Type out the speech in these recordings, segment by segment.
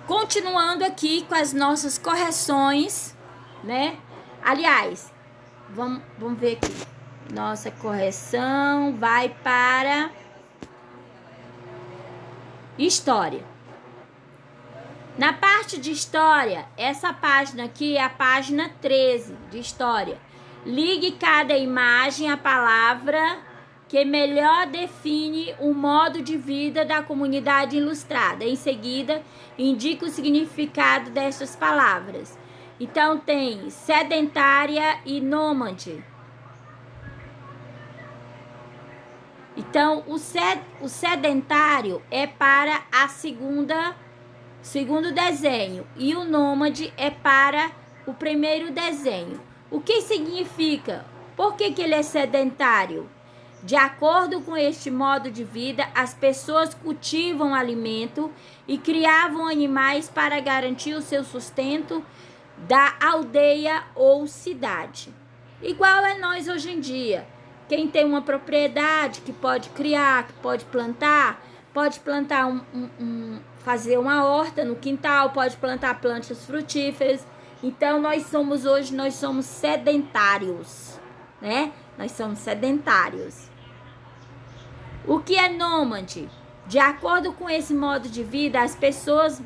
Continuando aqui com as nossas correções, né? Aliás, vamos ver aqui. Nossa correção vai para história. Na parte de história, essa página aqui é a página 13 de história. Ligue cada imagem à palavra que melhor define o modo de vida da comunidade ilustrada. Em seguida, indique o significado dessas palavras. Então, tem sedentária e nômade. Então, o sedentário é para a segundo desenho e o nômade é para o primeiro desenho. O que significa? Por que ele é sedentário? De acordo com este modo de vida, as pessoas cultivam alimento e criavam animais para garantir o seu sustento da aldeia ou cidade. Igual é nós hoje em dia. Quem tem uma propriedade que pode criar, que pode plantar fazer uma horta no quintal, pode plantar plantas frutíferas. Então, nós somos sedentários, né? Nós somos sedentários. O que é nômade? De acordo com esse modo de vida, as pessoas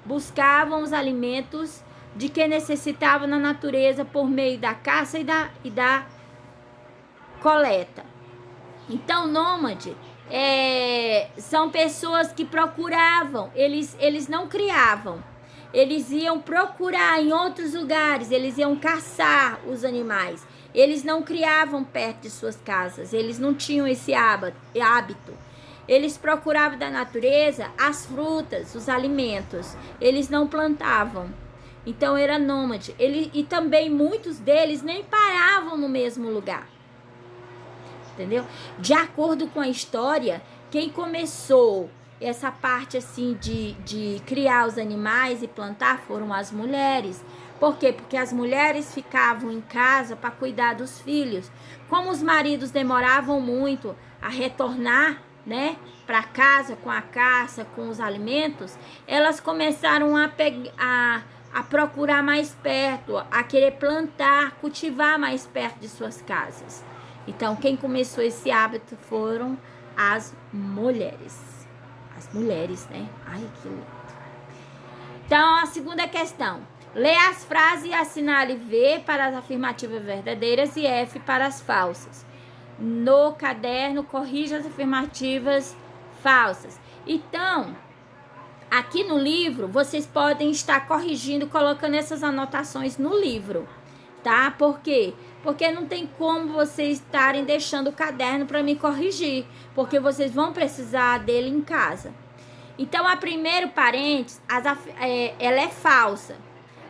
buscavam os alimentos de que necessitavam na natureza por meio da caça e da coleta. Então, nômade são pessoas que procuravam, eles não criavam, eles iam procurar em outros lugares, eles iam caçar os animais. Eles não criavam perto de suas casas, eles não tinham esse hábito. Eles procuravam da natureza as frutas, os alimentos. Eles não plantavam. Então era nômade. E também muitos deles nem paravam no mesmo lugar. Entendeu? De acordo com a história, quem começou essa parte assim de criar os animais e plantar foram as mulheres. Por quê? Porque as mulheres ficavam em casa para cuidar dos filhos. Como os maridos demoravam muito a retornar, né, para casa com a caça, com os alimentos, elas começaram a procurar mais perto, a querer plantar, cultivar mais perto de suas casas. Então, quem começou esse hábito foram as mulheres. As mulheres, né? Ai, que lindo. Então, a segunda questão. Lê as frases e assinale V para as afirmativas verdadeiras e F para as falsas. No caderno, corrija as afirmativas falsas. Então, aqui no livro, vocês podem estar corrigindo, colocando essas anotações no livro, tá? Por quê? Porque não tem como vocês estarem deixando o caderno para me corrigir, porque vocês vão precisar dele em casa. Então, a primeiro parênteses, ela é falsa.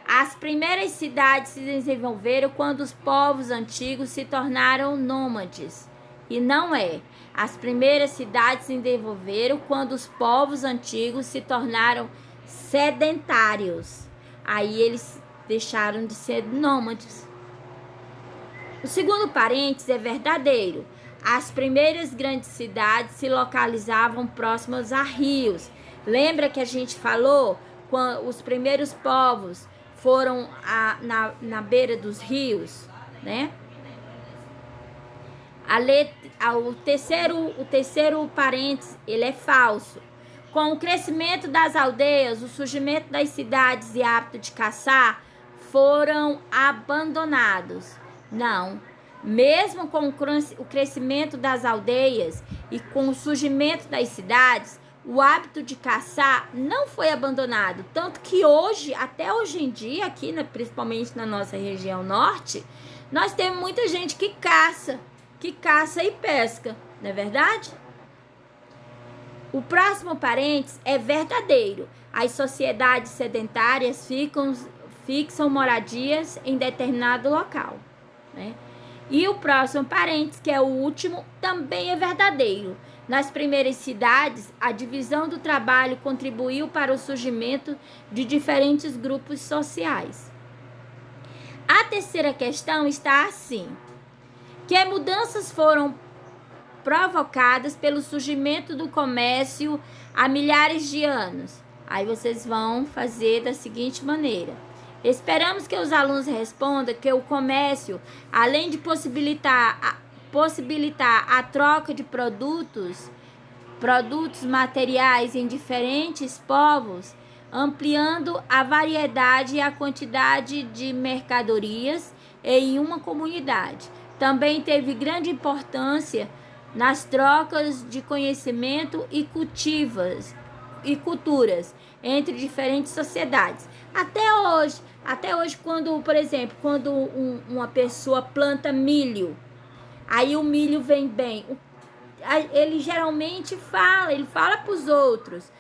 As primeiras cidades se desenvolveram quando os povos antigos se tornaram nômades. E não é. As primeiras cidades se desenvolveram quando os povos antigos se tornaram sedentários. Aí eles deixaram de ser nômades. O segundo parênteses é verdadeiro. As primeiras grandes cidades se localizavam próximas a rios. Lembra que a gente falou quando os primeiros povos foram na beira dos rios, né? O terceiro parênteses, ele é falso. Com o crescimento das aldeias, o surgimento das cidades e hábito de caçar foram abandonados. Não. Mesmo com o crescimento das aldeias e com o surgimento das cidades, o hábito de caçar não foi abandonado. Tanto que hoje, até hoje em dia, aqui, principalmente na nossa região norte, nós temos muita gente que caça e pesca, não é verdade? O próximo parênteses é verdadeiro. As sociedades sedentárias fixam moradias em determinado local, né? E o próximo parênteses, que é o último, também é verdadeiro. Nas primeiras cidades, a divisão do trabalho contribuiu para o surgimento de diferentes grupos sociais. A terceira questão está assim: que mudanças foram provocadas pelo surgimento do comércio há milhares de anos? Aí vocês vão fazer da seguinte maneira. Esperamos que os alunos respondam que o comércio, além de possibilitar a troca de produtos materiais em diferentes povos, ampliando a variedade e a quantidade de mercadorias em uma comunidade. Também teve grande importância nas trocas de conhecimento e culturas entre diferentes sociedades. Até hoje quando, por exemplo, quando uma pessoa planta milho, aí o milho vem bem, ele geralmente fala para os outros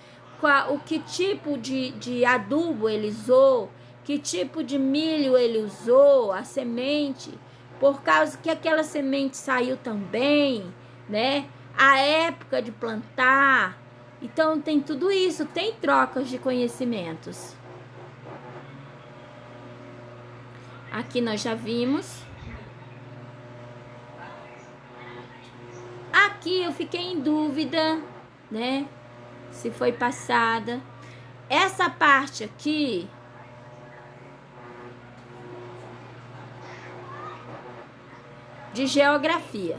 o que tipo de adubo ele usou, que tipo de milho ele usou, a semente, por causa que aquela semente saiu também, né? A época de plantar. Então tem tudo isso, tem trocas de conhecimentos. Aqui nós já vimos. Aqui eu fiquei em dúvida, né? Se foi passada. Essa parte aqui de geografia.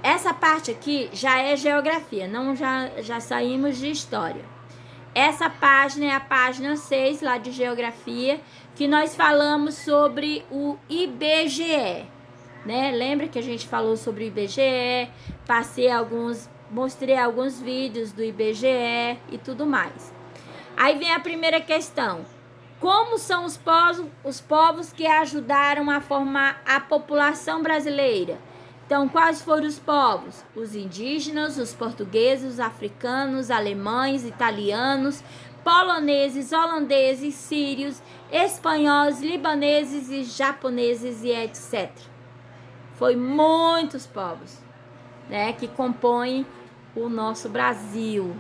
Essa parte aqui já é geografia, não já saímos de história. Essa página é a página 6 lá de geografia, que nós falamos sobre o IBGE, né? Lembra que a gente falou sobre o IBGE, mostrei alguns vídeos do IBGE e tudo mais. Aí vem a primeira questão. Como são os povos que ajudaram a formar a população brasileira? Então, quais foram os povos? Os indígenas, os portugueses, os africanos, alemães, italianos, poloneses, holandeses, sírios, espanhóis, libaneses e japoneses e etc. Foi muitos povos, né, que compõem o nosso Brasil.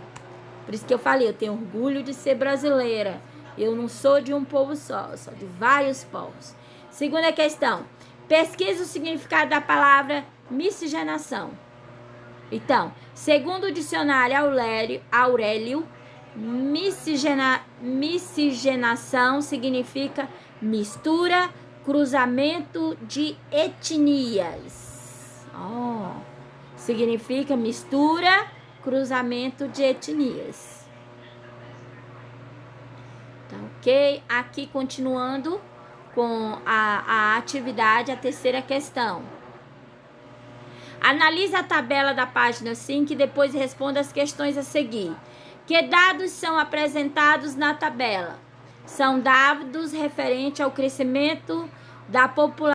Por isso que eu falei, eu tenho orgulho de ser brasileira. Eu não sou de um povo só, eu sou de vários povos. Segunda questão. Pesquisa o significado da palavra miscigenação. Então, segundo o dicionário Aurélio, miscigenação significa mistura, cruzamento de etnias. Significa mistura, cruzamento de etnias. Tá ok? Aqui continuando com a atividade, a terceira questão. Analise a tabela da página 5 e depois responda as questões a seguir. Que dados são apresentados na tabela? São dados referentes ao crescimento da população